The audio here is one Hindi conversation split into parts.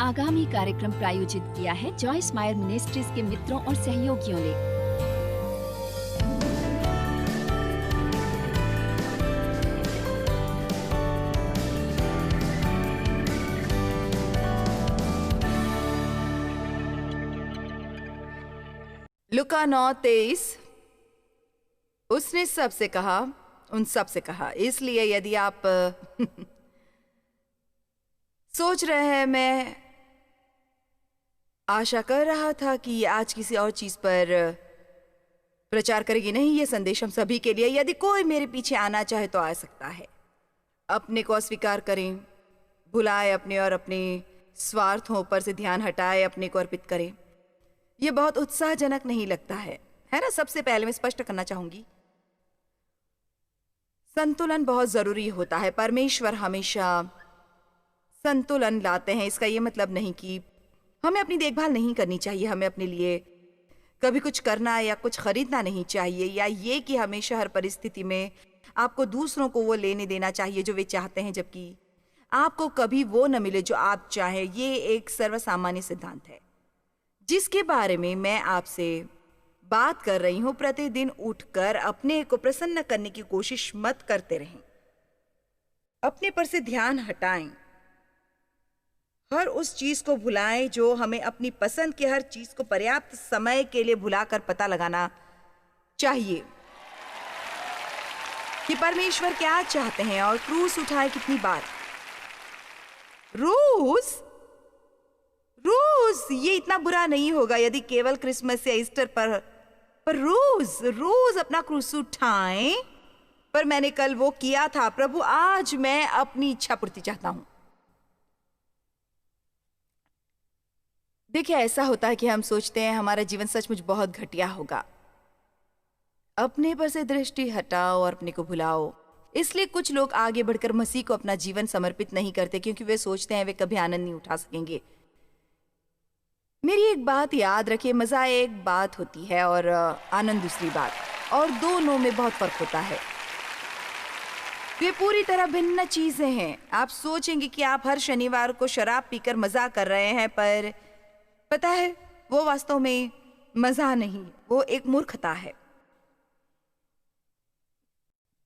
आगामी कार्यक्रम प्रायोजित किया है जॉयस मायर मिनिस्ट्रीज के मित्रों और सहयोगियों ने। लुका 9:23। उसने सबसे कहा, उन सबसे कहा। इसलिए यदि आप सोच रहे हैं, मैं आशा कर रहा था कि ये आज किसी और चीज पर प्रचार करेगी। नहीं, ये संदेश हम सभी के लिए। यदि कोई मेरे पीछे आना चाहे तो आ सकता है। अपने को अस्वीकार करें, भुलाए अपने और अपने स्वार्थों पर से ध्यान हटाए, अपने को अर्पित करें। ये बहुत उत्साहजनक नहीं लगता है ना? सबसे पहले मैं स्पष्ट करना चाहूंगी, संतुलन बहुत जरूरी होता है। परमेश्वर हमेशा संतुलन लाते हैं। इसका ये मतलब नहीं कि हमें अपनी देखभाल नहीं करनी चाहिए, हमें अपने लिए कभी कुछ करना या कुछ खरीदना नहीं चाहिए, या ये कि हमेशा हर परिस्थिति में आपको दूसरों को वो लेने देना चाहिए जो वे चाहते हैं, जबकि आपको कभी वो न मिले जो आप चाहें। ये एक सर्वसामान्य सिद्धांत है जिसके बारे में मैं आपसे बात कर रही हूं। प्रतिदिन उठकर अपने को प्रसन्न करने की कोशिश मत करते रहें। अपने पर से ध्यान हटाएं, हर उस चीज को भुलाएं जो हमें अपनी पसंद की हर चीज को पर्याप्त समय के लिए भुलाकर पता लगाना चाहिए कि परमेश्वर क्या चाहते हैं। और क्रूस उठाए कितनी बार? रोज ये इतना बुरा नहीं होगा यदि केवल क्रिसमस या ईस्टर पर रोज अपना क्रूस उठाएं। पर मैंने कल वो किया था। प्रभु, आज मैं अपनी इच्छा पूर्ति चाहता हूं। देखिए, ऐसा होता है कि हम सोचते हैं हमारा जीवन सचमुच बहुत घटिया होगा। अपने पर से दृष्टि हटाओ और अपने को भुलाओ। इसलिए कुछ लोग आगे बढ़कर मसीह को अपना जीवन समर्पित नहीं करते क्योंकि वे सोचते हैं वे कभी आनंद नहीं उठा सकेंगे। मेरी एक बात याद रखिए, मजा एक बात होती है और आनंद दूसरी बात, और दोनों में बहुत फर्क होता है। वे पूरी तरह भिन्न चीजें हैं। आप सोचेंगे कि आप हर शनिवार को शराब पीकर मजा कर रहे हैं, पर पता है वो वास्तव में मजा नहीं, वो एक मूर्खता है।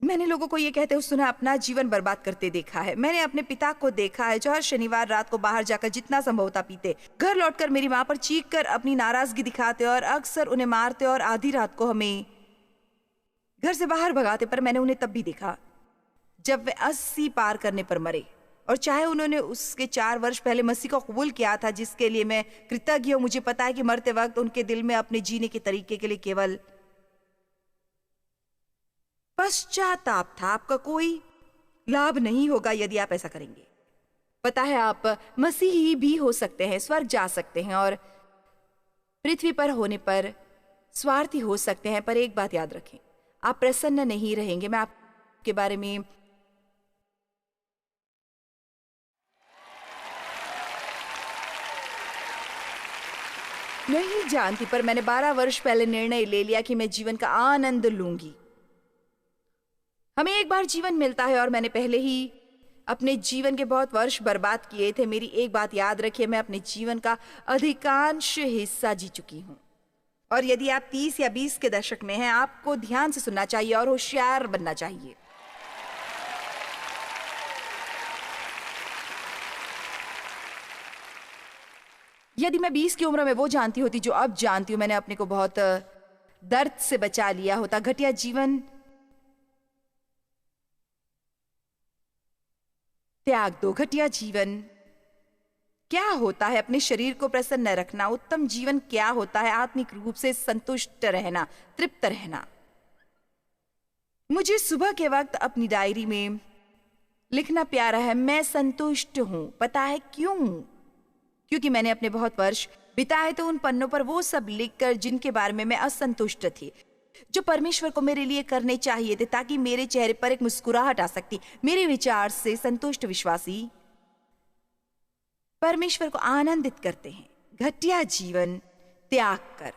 मैंने लोगों को ये कहते हुए सुना, अपना जीवन बर्बाद करते देखा है। मैंने अपने पिता को देखा है जो हर शनिवार रात को बाहर जाकर जितना संभव होता पीते, घर लौटकर मेरी माँ पर चीख कर अपनी नाराजगी दिखाते और अक्सर उन्हें मारते और आधी रात को हमें घर से बाहर भगाते। पर मैंने उन्हें तब भी देखा जब वे 80 पार करने पर मरे, और चाहे उन्होंने उसके 4 वर्ष पहले मसीह को कबूल किया था, जिसके लिए मैं कृतज्ञ हूं। मुझे पता है कि मरते वक्त उनके दिल में अपने जीने के तरीके के लिए केवल पश्चाताप था। आपका कोई लाभ नहीं होगा यदि आप ऐसा करेंगे। पता है, आप मसीही भी हो सकते हैं, स्वर्ग जा सकते हैं और पृथ्वी पर होने पर स्वार्थी हो सकते हैं, पर एक बात याद रखें, आप प्रसन्न नहीं रहेंगे। मैं आपके बारे में नहीं जानती, पर मैंने 12 वर्ष पहले निर्णय ले लिया कि मैं जीवन का आनंद लूंगी। हमें एक बार जीवन मिलता है और मैंने पहले ही अपने जीवन के बहुत वर्ष बर्बाद किए थे। मेरी एक बात याद रखिए, मैं अपने जीवन का अधिकांश हिस्सा जी चुकी हूं। और यदि आप 30 या 20 के दशक में हैं, आपको ध्यान से सुनना चाहिए और होशियार बनना चाहिए। यदि मैं 20 की उम्र में वो जानती होती जो अब जानती हूं, मैंने अपने को बहुत दर्द से बचा लिया होता। घटिया जीवन त्याग दो। घटिया जीवन क्या होता है? अपने शरीर को प्रसन्न रखना। उत्तम जीवन क्या होता है? आत्मिक रूप से संतुष्ट रहना, तृप्त रहना। मुझे सुबह के वक्त अपनी डायरी में लिखना प्यारा है, मैं संतुष्ट हूं। पता है क्यों? क्योंकि मैंने अपने बहुत वर्ष बिताए थे उन पन्नों पर वो सब लिखकर जिनके बारे में मैं असंतुष्ट थी, जो परमेश्वर को मेरे लिए करने चाहिए थे, ताकि मेरे चेहरे पर एक मुस्कुराहट आ सकती। मेरे विचार से संतुष्ट विश्वासी परमेश्वर को आनंदित करते हैं। घटिया जीवन त्याग कर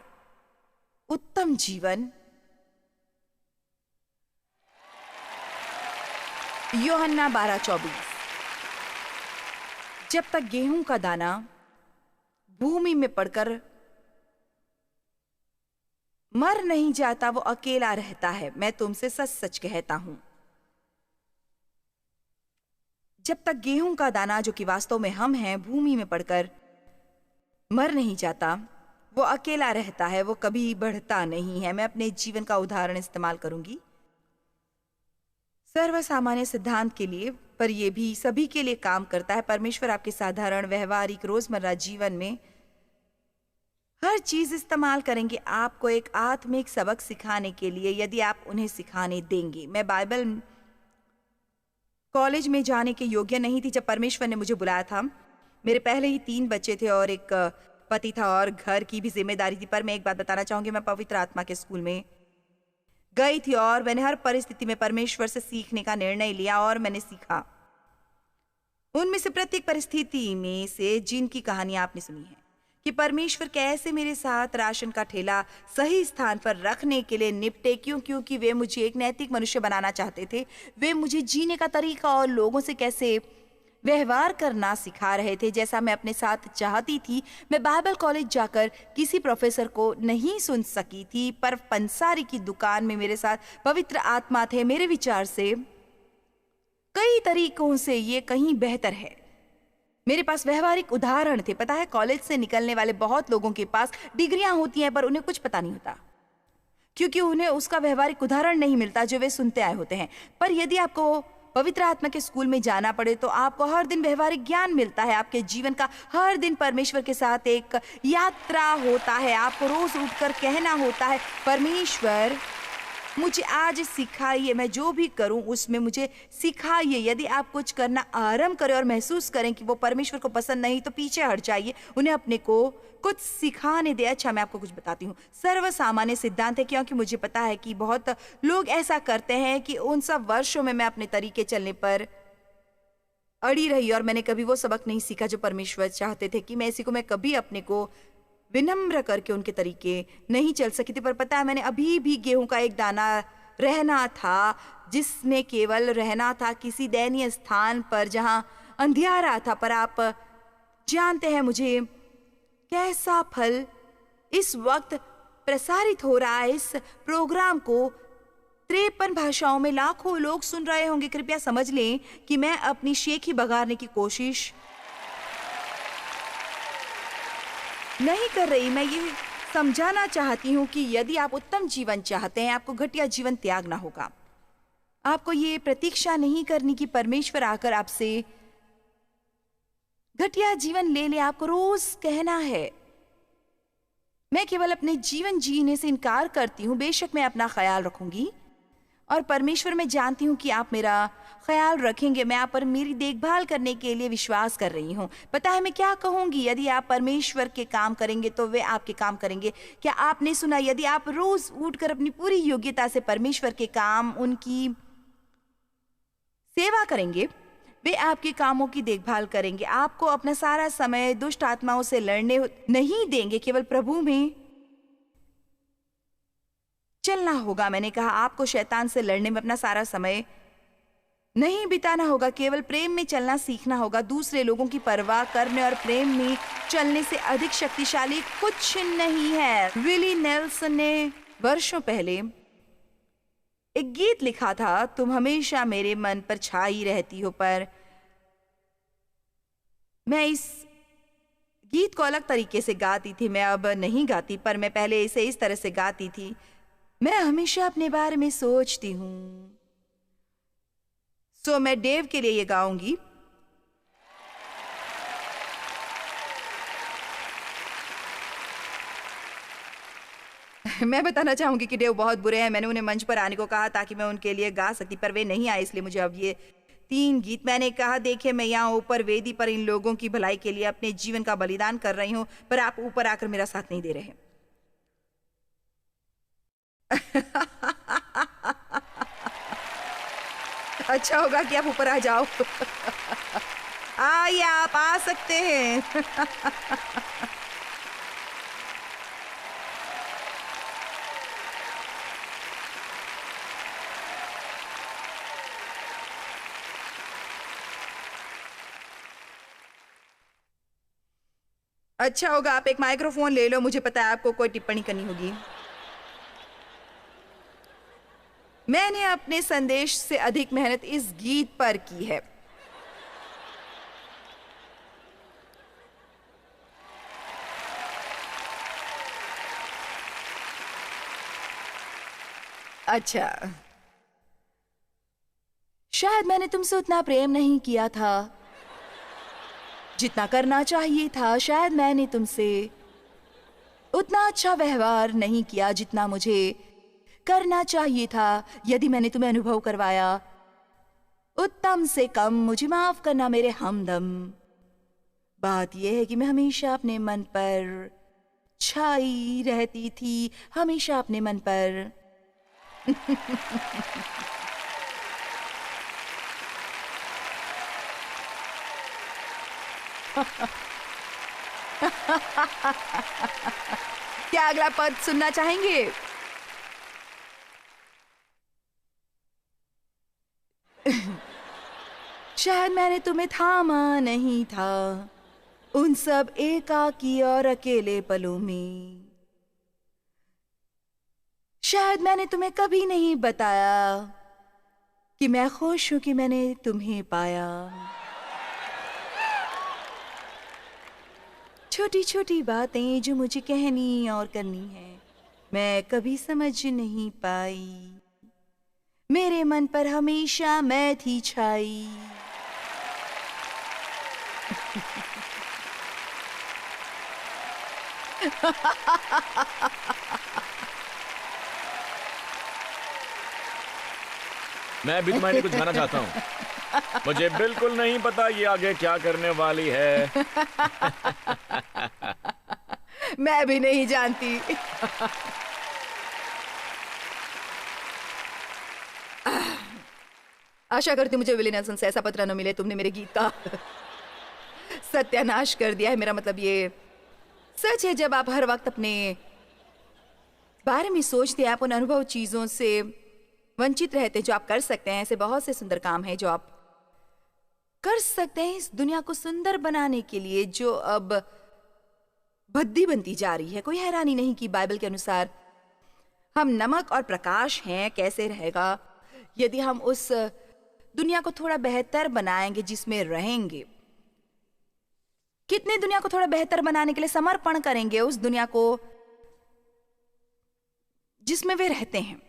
उत्तम जीवन। यूहन्ना 12:24। जब तक गेहूं का दाना भूमि में पड़कर मर नहीं जाता, वो अकेला रहता है। मैं तुमसे सच सच कहता हूं, जब तक गेहूं का दाना, जो कि वास्तव में हम हैं, भूमि में पड़कर मर नहीं जाता, वो अकेला रहता है, वो कभी बढ़ता नहीं है। मैं अपने जीवन का उदाहरण इस्तेमाल करूंगी सर्वसामान्य सिद्धांत के लिए, पर यह भी सभी के लिए काम करता है। परमेश्वर आपके साधारण व्यवहारिक रोजमर्रा जीवन में हर चीज इस्तेमाल करेंगे आपको एक आत्मिक सबक सिखाने के लिए, यदि आप उन्हें सिखाने देंगे। मैं बाइबल कॉलेज में जाने के योग्य नहीं थी जब परमेश्वर ने मुझे बुलाया था। मेरे पहले ही 3 बच्चे थे और एक पति था और घर की भी जिम्मेदारी थी। पर मैं एक बात बताना चाहूंगी, मैं पवित्र आत्मा के स्कूल में गई थी और मैंने हर परिस्थिति में परमेश्वर से सीखने का निर्णय लिया और मैंने सीखा। उनमें से प्रत्येक परिस्थिति में से जिनकी कहानी आपने सुनी है कि परमेश्वर कैसे मेरे साथ राशन का ठेला सही स्थान पर रखने के लिए निपटे, क्योंकि वे मुझे एक नैतिक मनुष्य बनाना चाहते थे। वे मुझे जीने का तरीका और लोगों से कैसे व्यवहार करना सिखा रहे थे जैसा मैं अपने साथ चाहती थी। मैं बाइबल कॉलेज जाकर किसी प्रोफेसर को नहीं सुन सकी थी, पर पंसारी की दुकान में मेरे साथ पवित्र आत्मा थे। मेरे विचार से कई तरीकों से ये कहीं बेहतर है। मेरे पास व्यवहारिक उदाहरण थे। पता है, कॉलेज से निकलने वाले बहुत लोगों के पास डिग्रियां होती हैं, पर उन्हें कुछ पता नहीं होता, क्योंकि उन्हें उसका व्यवहारिक उदाहरण नहीं मिलता जो वे सुनते आए होते हैं। पर यदि आपको पवित्र आत्मा के स्कूल में जाना पड़े तो आपको हर दिन व्यवहारिक ज्ञान मिलता है। आपके जीवन का हर दिन परमेश्वर के साथ एक यात्रा होता है। आपको रोज उठकर कहना होता है, परमेश्वर मुझे आज सिखाइए, मैं जो भी करूं उसमें मुझे सिखाइए। यदि आप कुछ करना आरंभ करें और महसूस करें कि वो परमेश्वर को पसंद नहीं, तो पीछे हट जाइए, उन्हें अपने को कुछ सिखाने दे। अच्छा, मैं आपको कुछ बताती हूँ। सर्वसामान्य सिद्धांत है, क्योंकि मुझे पता है कि बहुत लोग ऐसा करते हैं कि उन सब वर्षों में मैं अपने तरीके चलने पर अड़ी रही और मैंने कभी वो सबक नहीं सीखा जो परमेश्वर चाहते थे कि मैं सीखूं। मैं कभी अपने को विनम्र करके उनके तरीके नहीं चल सकी थी। पर पता है, मैंने अभी भी गेहूं का एक दाना रहना था, जिसमें केवल रहना था किसी दयनीय स्थान पर जहां अंधियारा था। पर आप जानते हैं मुझे कैसा फल इस वक्त प्रसारित हो रहा है। इस प्रोग्राम को 53 भाषाओं में लाखों लोग सुन रहे होंगे। कृपया समझ लें कि मैं अपनी शेखी बगाड़ने की कोशिश नहीं कर रही। मैं ये समझाना चाहती हूँ कि यदि आप उत्तम जीवन चाहते हैं, आपको घटिया जीवन त्यागना होगा। आपको ये प्रतीक्षा नहीं करनी कि परमेश्वर आकर आपसे घटिया जीवन ले ले। आपको रोज कहना है, मैं केवल अपने जीवन जीने से इनकार करती हूँ। बेशक मैं अपना ख्याल रखूंगी और परमेश्वर, मैं जानती हूँ कि आप मेरा ख्याल रखेंगे। मैं आप पर मेरी देखभाल करने के लिए विश्वास कर रही हूँ। पता है मैं क्या कहूँगी? यदि आप परमेश्वर के काम करेंगे तो वे आपके काम करेंगे। क्या आपने सुना? यदि आप रोज उठकर अपनी पूरी योग्यता से परमेश्वर के काम, उनकी सेवा करेंगे, वे आपके कामों की देखभाल करेंगे। आपको अपना सारा समय दुष्ट आत्माओं से लड़ने नहीं देंगे, केवल प्रभु में चलना होगा। मैंने कहा, आपको शैतान से लड़ने में अपना सारा समय नहीं बिताना होगा, केवल प्रेम में चलना सीखना होगा। दूसरे लोगों की परवाह करने और प्रेम में चलने से अधिक शक्तिशाली कुछ नहीं है। विली नेल्सन ने वर्षों पहले एक गीत लिखा था, तुम हमेशा मेरे मन पर छाई रहती हो। पर मैं इस गीत को अलग तरीके से गाती थी। मैं अब नहीं गाती, पर मैं पहले इसे इस तरह से गाती थी, मैं हमेशा अपने बारे में सोचती हूँ। मैं डेव के लिए ये गाऊंगी। मैं बताना चाहूंगी कि डेव बहुत बुरे हैं। मैंने उन्हें मंच पर आने को कहा ताकि मैं उनके लिए गा सकती, पर वे नहीं आए, इसलिए मुझे अब ये 3 गीत। मैंने कहा, देखिए मैं यहाँ ऊपर वेदी पर इन लोगों की भलाई के लिए अपने जीवन का बलिदान कर रही हूँ, पर आप ऊपर आकर मेरा साथ नहीं दे रहे। अच्छा होगा कि आप ऊपर आ जाओ। आइए, आप आ सकते हैं। अच्छा होगा आप एक माइक्रोफोन ले लो, मुझे पता है आपको कोई टिप्पणी करनी होगी। मैंने अपने संदेश से अधिक मेहनत इस गीत पर की है। अच्छा, शायद मैंने तुमसे उतना प्रेम नहीं किया था जितना करना चाहिए था। शायद मैंने तुमसे उतना अच्छा व्यवहार नहीं किया जितना मुझे करना चाहिए था। यदि मैंने तुम्हें अनुभव करवाया उत्तम से कम, मुझे माफ करना मेरे हमदम। बात यह है कि मैं हमेशा अपने मन पर छाई रहती थी, हमेशा अपने मन पर। क्या अगला पद सुनना चाहेंगे? शायद मैंने तुम्हें थामा नहीं था उन सब एकाकी और अकेले पलों में। शायद मैंने तुम्हें कभी नहीं बताया कि मैं खुश हूं कि मैंने तुम्हें पाया। छोटी छोटी बातें जो मुझे कहनी और करनी है, मैं कभी समझ नहीं पाई। मेरे मन पर हमेशा मैं थी छाई। मैं भी तुम्हारे लिए कुछ गाना चाहता हूँ। मुझे बिल्कुल नहीं पता ये आगे क्या करने वाली है। मैं भी नहीं जानती। आशा करती हूँ मुझे विली नेल्सन से ऐसा पत्र न मिले। तुमने मेरे गीत का सत्यानाश कर दिया है। मेरा मतलब ये सच है, जब आप हर वक्त अपने बारे में सोचते हैं, आप उन अनुभव चीजों से वंचित रहते हैं जो आप कर सकते हैं। ऐसे बहुत से सुंदर काम हैं जो आप कर सकते हैं इस दुनिया को सुंदर बनाने के लिए, जो अब भद्दी बनती जा रही है। कोई हैरानी नहीं कि बाइबल के अनुसार हम नमक और प्रकाश हैं। कैसे रहेगा यदि हम उस दुनिया को थोड़ा बेहतर बनाएंगे जिसमें रहेंगे? कितने दुनिया को थोड़ा बेहतर बनाने के लिए समर्पण करेंगे उस दुनिया को जिसमें वे रहते हैं।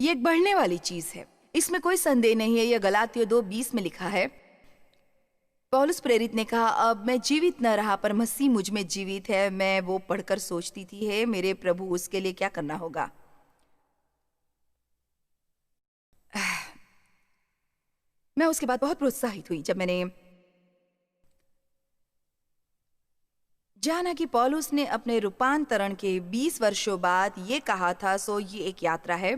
ये एक बढ़ने वाली चीज है, इसमें कोई संदेह नहीं है। यह गलातियों 2:20 में लिखा है। पौलुस प्रेरित ने कहा, अब मैं जीवित न रहा पर मसीह मुझ में जीवित है। मैं वो पढ़कर सोचती थी, हे मेरे प्रभु, उसके लिए क्या करना होगा। मैं उसके बाद बहुत प्रोत्साहित हुई जब मैंने जाना कि पौलुस ने अपने रूपांतरण के 20 वर्षों बाद ये कहा था। सो ये एक यात्रा है।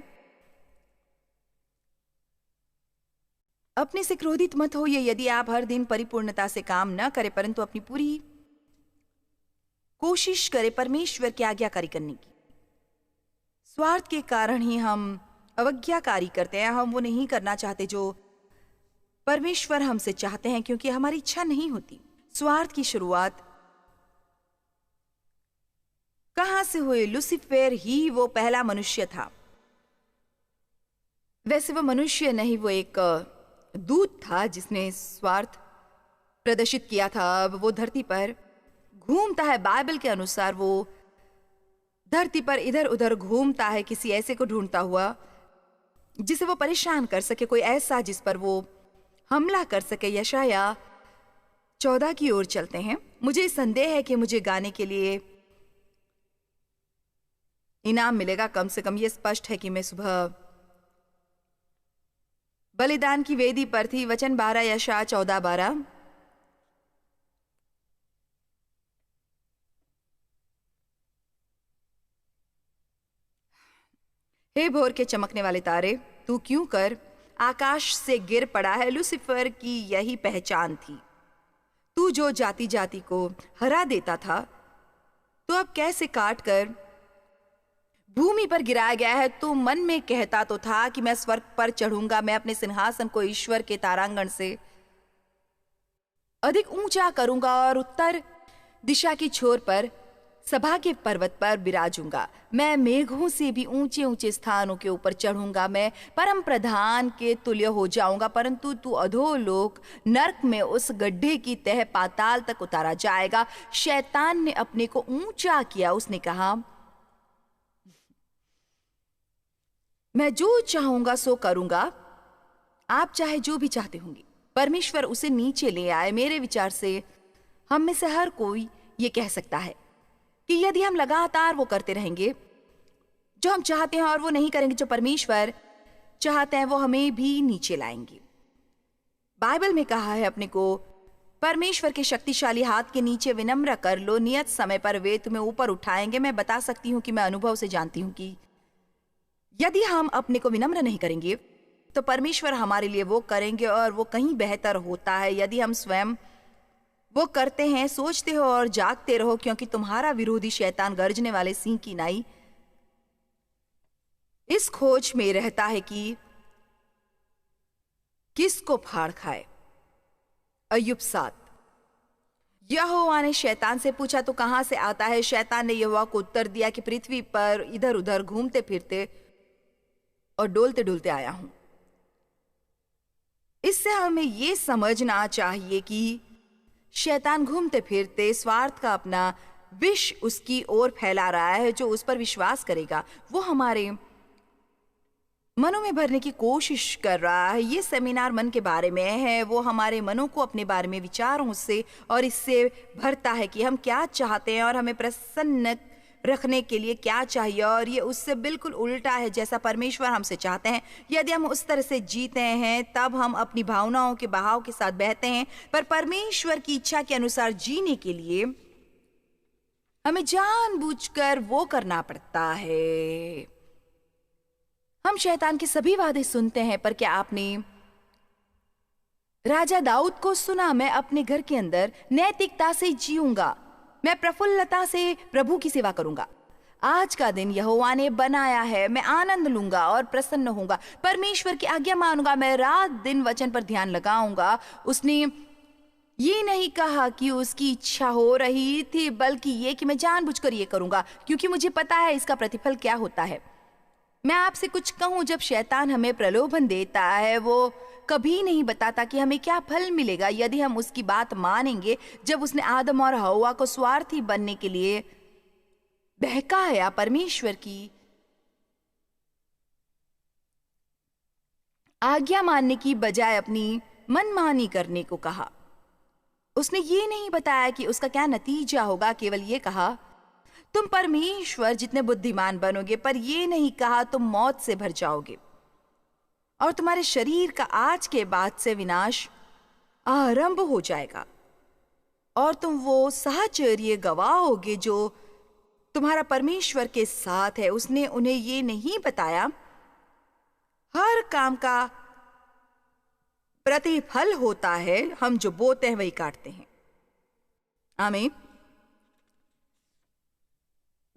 अपने से क्रोधित मत होइए यदि आप हर दिन परिपूर्णता से काम न करें, परंतु अपनी पूरी कोशिश करें परमेश्वर की आज्ञाकारी करने की। स्वार्थ के कारण ही हम अवज्ञाकारी करते हैं। हम वो नहीं करना चाहते जो परमेश्वर हमसे चाहते हैं, क्योंकि हमारी इच्छा नहीं होती। स्वार्थ की शुरुआत कहां से हुई? लूसीफर ही वो पहला मनुष्य था। वैसे वो मनुष्य नहीं, वो एक दूत था जिसने स्वार्थ प्रदर्शित किया था। अब वो धरती पर घूमता है। बाइबल के अनुसार वो धरती पर इधर उधर घूमता है, किसी ऐसे को ढूंढता हुआ जिसे वो परेशान कर सके, कोई ऐसा जिस पर वो हमला कर सके। यशाया 14 की ओर चलते हैं। मुझे संदेह है कि मुझे गाने के लिए इनाम मिलेगा। कम से कम ये स्पष्ट है कि मैं सुबह बलिदान की वेदी पर थी। वचन 12, यशाया 14:12। हे भोर के चमकने वाले तारे, तू क्यों कर आकाश से गिर पड़ा है? लूसीफर की यही पहचान थी। तू जो जाति जाति को हरा देता था, तो अब कैसे काट कर भूमि पर गिराया गया है। तू मन में कहता तो था कि मैं स्वर्ग पर चढ़ूंगा, मैं अपने सिंहासन को ईश्वर के तारांगण से अधिक ऊंचा करूंगा और उत्तर दिशा की छोर पर सभा के पर्वत पर विराजूंगा। मैं मेघों से भी ऊंचे ऊंचे स्थानों के ऊपर चढ़ूंगा। मैं परम प्रधान के तुल्य हो जाऊंगा, परंतु तू अधोलोक नरक में उस गड्ढे की तह पाताल तक उतारा जाएगा। शैतान ने अपने को ऊंचा किया। उसने कहा, मैं जो चाहूंगा सो करूंगा। आप चाहे जो भी चाहते होंगे। परमेश्वर उसे नीचे ले आए। मेरे विचार से हम में से हर कोई ये कह सकता है कि यदि हम लगातार वो करते रहेंगे जो हम चाहते हैं और वो नहीं करेंगे जो परमेश्वर चाहते हैं, वो हमें भी नीचे लाएंगे। बाइबल में कहा है, अपने को परमेश्वर के शक्तिशाली हाथ के नीचे विनम्र कर लो, नियत समय पर वे तुम्हें ऊपर उठाएंगे। मैं बता सकती हूँ कि मैं अनुभव से जानती हूँ कि यदि हम अपने को विनम्र नहीं करेंगे तो परमेश्वर हमारे लिए वो करेंगे और वो कहीं बेहतर होता है। यदि हम स्वयं वो करते हैं, सोचते हो और जागते रहो, क्योंकि तुम्हारा विरोधी शैतान गर्जने वाले सिंह की नाई इस खोज में रहता है कि किसको फाड़ खाए। अय्यूब 7। यहोवा ने शैतान से पूछा, तो कहां से आता है? शैतान ने यहोवा को उत्तर दिया कि पृथ्वी पर इधर उधर घूमते फिरते और डोलते डोलते आया हूं। इससे हमें यह समझना चाहिए कि शैतान घूमते फिरते स्वार्थ का अपना विष उसकी ओर फैला रहा है। जो उस पर विश्वास करेगा वो हमारे मनों में भरने की कोशिश कर रहा है। ये सेमिनार मन के बारे में है। वो हमारे मनों को अपने बारे में विचारों से और इससे भरता है कि हम क्या चाहते हैं और हमें प्रसन्न रखने के लिए क्या चाहिए, और ये उससे बिल्कुल उल्टा है जैसा परमेश्वर हमसे चाहते हैं। यदि हम उस तरह से जीते हैं तब हम अपनी भावनाओं के बहाव के साथ बहते हैं, पर परमेश्वर की इच्छा के अनुसार जीने के लिए हमें जानबूझकर वो करना पड़ता है। हम शैतान के सभी वादे सुनते हैं, पर क्या आपने राजा दाऊद को सुना? मैं अपने घर के अंदर नैतिकता से जीऊंगा, मैं प्रफुल्लता से प्रभु की सेवा करूंगा। आज का दिन यहोवा ने बनाया है, मैं आनंद लूंगा और प्रसन्न होऊंगा। परमेश्वर की आज्ञा मानूंगा, मैं रात दिन वचन पर ध्यान लगाऊंगा। उसने ये नहीं कहा कि उसकी इच्छा हो रही थी, बल्कि ये कि मैं जानबूझकर ये करूंगा क्योंकि मुझे पता है इसका प्रतिफल क्या होता है। मैं आपसे कुछ कहूं, जब शैतान हमें प्रलोभन देता है वो कभी नहीं बताता कि हमें क्या फल मिलेगा यदि हम उसकी बात मानेंगे। जब उसने आदम और हव्वा को स्वार्थी बनने के लिए बहकाया, परमेश्वर की आज्ञा मानने की बजाय अपनी मनमानी करने को कहा। उसने ये नहीं बताया कि उसका क्या नतीजा होगा, केवल ये कहा तुम परमेश्वर जितने बुद्धिमान बनोगे, पर ये नहीं कहा तुम मौत से भर जाओगे और तुम्हारे शरीर का आज के बाद से विनाश आरंभ हो जाएगा और तुम वो साहचर्य गवाओगे जो तुम्हारा परमेश्वर के साथ है। उसने उन्हें ये नहीं बताया हर काम का प्रतिफल होता है, हम जो बोते हैं वही काटते हैं। आमीन।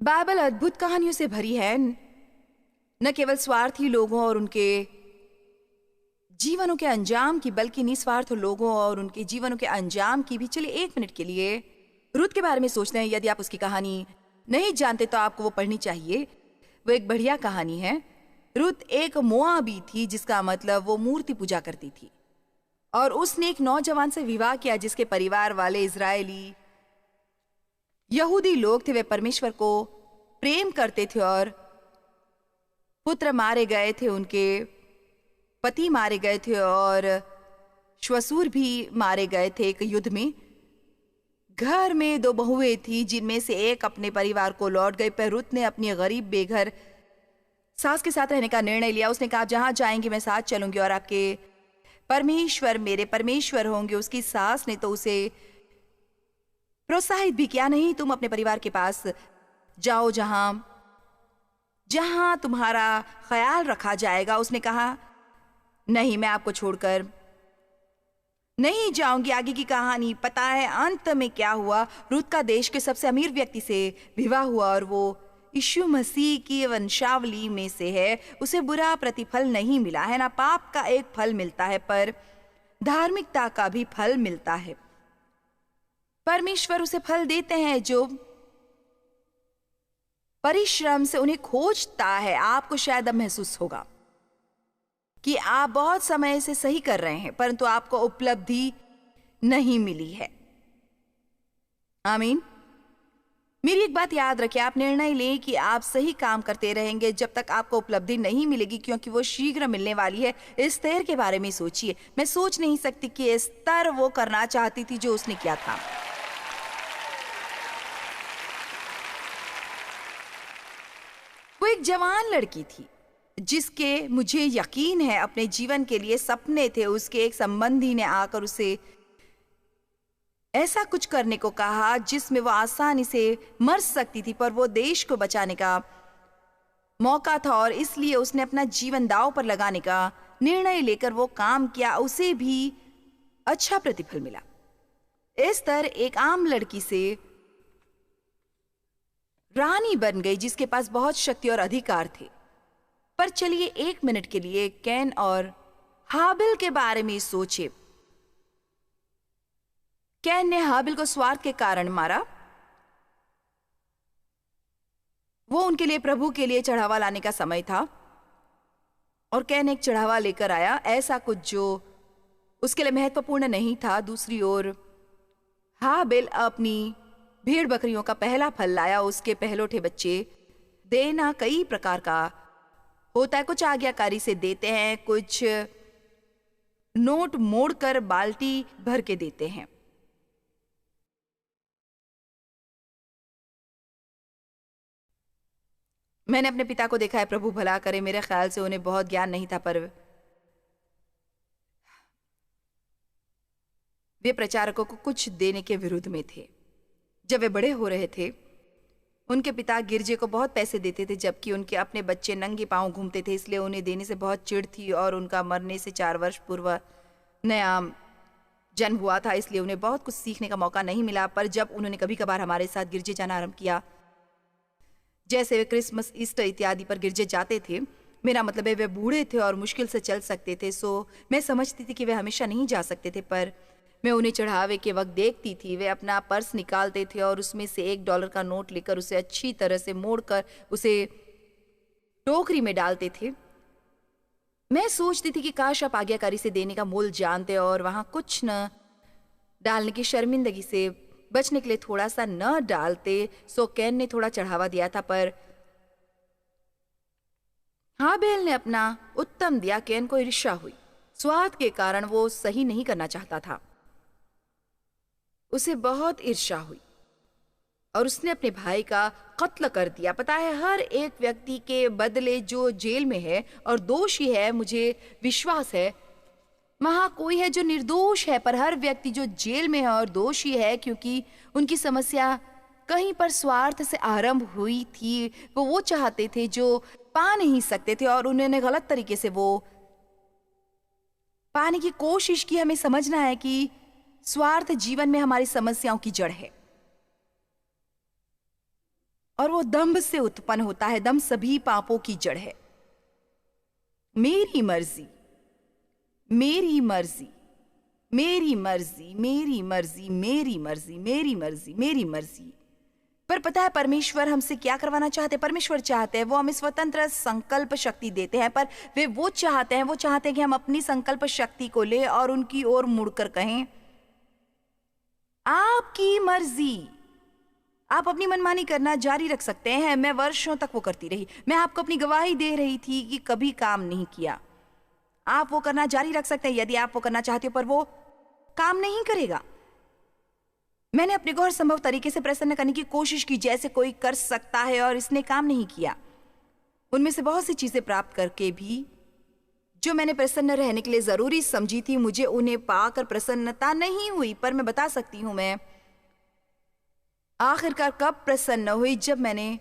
बाइबल अद्भुत कहानियों से भरी है, न केवल स्वार्थी लोगों और उनके जीवनों के अंजाम की, बल्कि निस्वार्थ लोगों और उनके जीवनों के अंजाम की भी। चलिए 1 मिनट के लिए रुत के बारे में सोचते हैं। यदि आप उसकी कहानी नहीं जानते तो आपको वो पढ़नी चाहिए। वो एक बढ़िया कहानी है। रुत एक मोआबी थी, जिसका मतलब वो मूर्ति पूजा करती थी, और उसने एक नौजवान से विवाह किया जिसके परिवार वाले इजरायली यहूदी लोग थे। वे परमेश्वर को प्रेम करते थे और पुत्र मारे गए थे, उनके पति मारे गए थे और श्वशुर भी मारे गए थे एक युद्ध में। घर में 2 बहुएं थी, जिनमें से एक अपने परिवार को लौट गई, पर रुत ने अपनी गरीब बेघर सास के साथ रहने का निर्णय लिया। उसने कहा जहां जाएंगे मैं साथ चलूंगी और आपके परमेश्वर मेरे परमेश्वर होंगे। उसकी सास ने तो उसे प्रोत्साहित भी किया, नहीं तुम अपने परिवार के पास जाओ जहां तुम्हारा ख्याल रखा जाएगा। उसने कहा नहीं, मैं आपको छोड़कर नहीं जाऊंगी। आगे की कहानी पता है अंत में क्या हुआ। रुत का देश के सबसे अमीर व्यक्ति से विवाह हुआ और वो यीशु मसीह की वंशावली में से है। उसे बुरा प्रतिफल नहीं मिला है, ना पाप का एक फल मिलता है, पर धार्मिकता का भी फल मिलता है। परमेश्वर उसे फल देते हैं जो परिश्रम से उन्हें खोजता है। आपको शायद अब महसूस होगा कि आप बहुत समय से सही कर रहे हैं, परंतु आपको उपलब्धि नहीं मिली है। आमीन। मेरी एक बात याद रखिए, आप निर्णय लें कि आप सही काम करते रहेंगे जब तक आपको उपलब्धि नहीं मिलेगी, क्योंकि वो शीघ्र मिलने वाली है। एस्तेर के बारे में सोचिए। मैं सोच नहीं सकती कि एस्तर वो करना चाहती थी जो उसने किया था। वो एक जवान लड़की थी जिसके, मुझे यकीन है, अपने जीवन के लिए सपने थे। उसके एक संबंधी ने आकर उसे ऐसा कुछ करने को कहा जिसमें वो आसानी से मर सकती थी, पर वो देश को बचाने का मौका था और इसलिए उसने अपना जीवन दांव पर लगाने का निर्णय लेकर वो काम किया। उसे भी अच्छा प्रतिफल मिला। एस्तर एक आम लड़की से रानी बन गई जिसके पास बहुत शक्ति और अधिकार थे। पर चलिए एक मिनट के लिए कैन और हाबिल के बारे में सोचे। कैन ने हाबिल को स्वार्थ के कारण मारा। वो उनके लिए, प्रभु के लिए चढ़ावा लाने का समय था और कैन एक चढ़ावा लेकर आया, ऐसा कुछ जो उसके लिए महत्वपूर्ण नहीं था। दूसरी ओर हाबिल अपनी भेड़ बकरियों का पहला फल लाया। उसके पहलोठे बच्चे देना कई प्रकार का होता है। कुछ आज्ञाकारी से देते हैं, कुछ नोट मोड़कर बाल्टी भर के देते हैं। मैंने अपने पिता को देखा है, प्रभु भला करे। मेरे ख्याल से उन्हें बहुत ज्ञान नहीं था, पर वे प्रचारकों को कुछ देने के विरुद्ध में थे। जब वे बड़े हो रहे थे, उनके पिता गिरजे को बहुत पैसे देते थे, जबकि उनके अपने बच्चे नंगे पांव घूमते थे। इसलिए उन्हें देने से बहुत चिढ़ थी और उनका मरने से 4 वर्ष पूर्व नया जन्म हुआ था, इसलिए उन्हें बहुत कुछ सीखने का मौका नहीं मिला। पर जब उन्होंने कभी कभार हमारे साथ गिरजे जाना आरंभ किया, जैसे वे क्रिसमस, ईस्टर इत्यादि पर गिरजे जाते थे, मेरा मतलब है वे बूढ़े थे और मुश्किल से चल सकते थे, सो मैं समझती थी कि वे हमेशा नहीं जा सकते थे। पर मैं उन्हें चढ़ावे के वक्त देखती थी, वे अपना पर्स निकालते थे और उसमें से $1 का नोट लेकर उसे अच्छी तरह से मोड़कर उसे टोकरी में डालते थे। मैं सोचती थी कि काश आप आज्ञाकारी से देने का मोल जानते और वहां कुछ न डालने की शर्मिंदगी से बचने के लिए थोड़ा सा न डालते। सो कैन ने थोड़ा चढ़ावा दिया था, पर हाबिल ने अपना उत्तम दिया। कैन को ईर्ष्या हुई। स्वार्थ के कारण वो सही नहीं करना चाहता था। उसे बहुत ईर्ष्या हुई और उसने अपने भाई का कत्ल कर दिया। पता है, हर एक व्यक्ति के बदले जो जेल में है और दोषी है, मुझे विश्वास है वहां कोई है जो निर्दोष है, पर हर व्यक्ति जो जेल में है और दोषी है, क्योंकि उनकी समस्या कहीं पर स्वार्थ से आरंभ हुई थी। वो चाहते थे जो पा नहीं सकते थे और उन्होंने गलत तरीके से वो पाने की कोशिश की। हमें समझना है कि स्वार्थ जीवन में हमारी समस्याओं की जड़ है और वो दंभ से उत्पन्न होता है। दंभ सभी पापों की जड़ है। मेरी मर्जी, मेरी मर्जी, मेरी मर्जी, मेरी मर्जी, मेरी मर्जी, मेरी मर्जी, मेरी मर्जी। पर पता है परमेश्वर हमसे क्या करवाना चाहते हैं? परमेश्वर चाहते हैं, वो हमें स्वतंत्र संकल्प शक्ति देते हैं, पर वे वो चाहते हैं कि हम अपनी संकल्प शक्ति को ले और उनकी ओर मुड़कर कहें, आपकी मर्जी। आप अपनी मनमानी करना जारी रख सकते हैं। मैं वर्षों तक वो करती रही। मैं आपको अपनी गवाही दे रही थी कि कभी काम नहीं किया। आप वो करना जारी रख सकते हैं यदि आप वो करना चाहते हो, पर वो काम नहीं करेगा। मैंने अपने को हर संभव तरीके से प्रसन्न करने की कोशिश की जैसे कोई कर सकता है और इसने काम नहीं किया। उनमें से बहुत सी चीजें प्राप्त करके भी जो मैंने प्रसन्न रहने के लिए जरूरी समझी थी, मुझे उन्हें पाकर प्रसन्नता नहीं हुई। पर मैं बता सकती हूं मैं आखिरकार कब प्रसन्न हुई, जब मैंने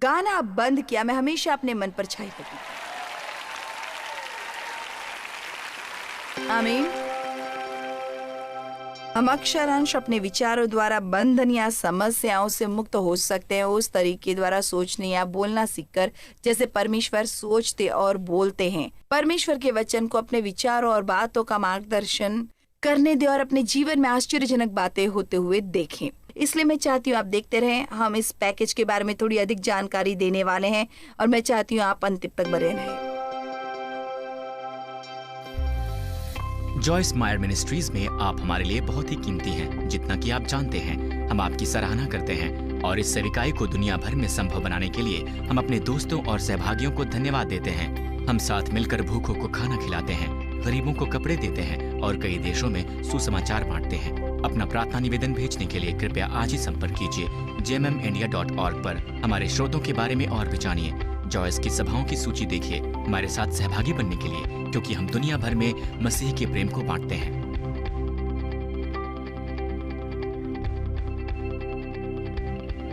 गाना बंद किया। मैं हमेशा अपने मन पर छाई रही। आमीन। हम अक्षरांश अपने विचारों द्वारा बंधन या समस्याओं से मुक्त हो सकते हैं, उस तरीके द्वारा सोचने या बोलना सीखकर जैसे परमेश्वर सोचते और बोलते हैं। परमेश्वर के वचन को अपने विचारों और बातों का मार्गदर्शन करने दें और अपने जीवन में आश्चर्यजनक बातें होते हुए देखें। इसलिए मैं चाहती हूँ आप देखते रहें। हम इस पैकेज के बारे में थोड़ी अधिक जानकारी देने वाले हैं और मैं चाहती हूँ आप अंतिम तक बने रहें। जॉयस मायर मिनिस्ट्रीज में आप हमारे लिए बहुत ही कीमती हैं, जितना कि आप जानते हैं। हम आपकी सराहना करते हैं और इस सेविकाई को दुनिया भर में संभव बनाने के लिए हम अपने दोस्तों और सहभागियों को धन्यवाद देते हैं। हम साथ मिलकर भूखों को खाना खिलाते हैं, गरीबों को कपड़े देते हैं और कई देशों में सुसमाचार बांटते हैं। अपना प्रार्थना निवेदन भेजने के लिए कृपया आज ही संपर्क कीजिए jmmindia.org पर। हमारे स्रोतों के बारे में और भी जानिए। जॉयस की सभाओं की सूची देखिए हमारे साथ सहभागी बनने के लिए, क्योंकि हम दुनिया भर में मसीह के प्रेम को बांटते हैं।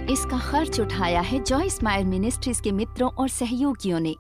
इसका खर्च उठाया है जॉयस मायर मिनिस्ट्रीज के मित्रों और सहयोगियों ने।